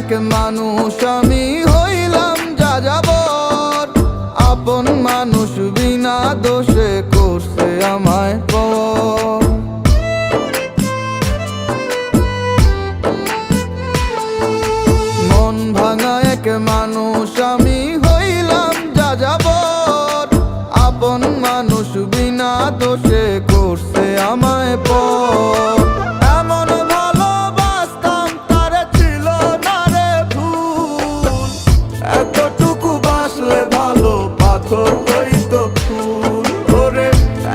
এক মানুষ আমি হইলাম যাযাবর। আপন মানুষ বিনা দোষে করছে আমায় পর। মন ভাঙা এক মানুষ আমি হইলাম যাযাবর। আপন মানুষ বিনা দোষে করছে আমায় পর। এমন ভালোবাসতাম তারে ছিল না রে ভুল। এতটুকু বাসলে ভালো পাথর হইতো ফুল। ওরে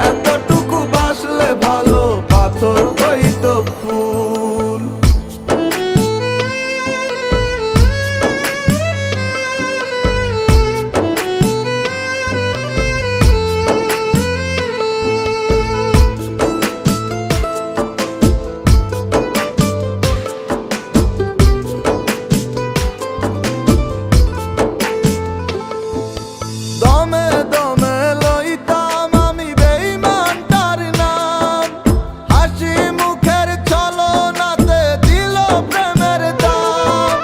এতটুকু বাসলে ভালো পাথর হইতো ফুল। দমে দমে লইতাম আমি বেঈমানটার নাম। হাসি মুখের ছলনাতে দিল প্রেমের দাম।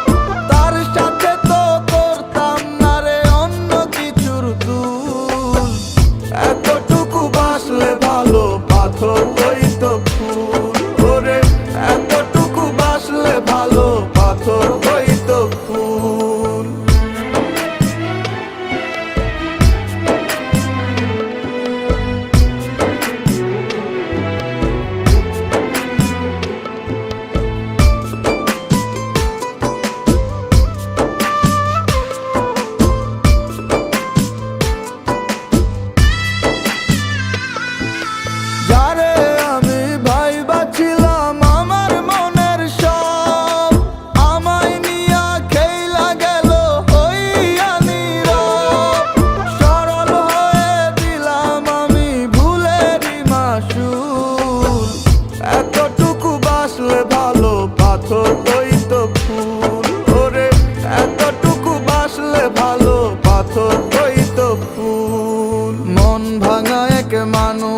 তার সাথে তো করতাম না রে অন্য কিছুর দুল। এতটুকু বাসলে ভালো পাথর হইতো ফুল। ওরে এতটুকু বাসলে ভালো পাথর হইতো ফুল। যারে আমি ভাইবা ছিলাম আমার মনের সব, আমায় নিয়া খেইলা গেল হইয়া নীরব। সরল হয়ে দিলাম আমি ভুলেরই মাসুল। এতটুকু বাসলে ভালো পাথর হইতো ফুল। ওরে এতটুকু বাসলে ভালো পাথর হইতো ফুল। মন ভাঙা এক মানুষ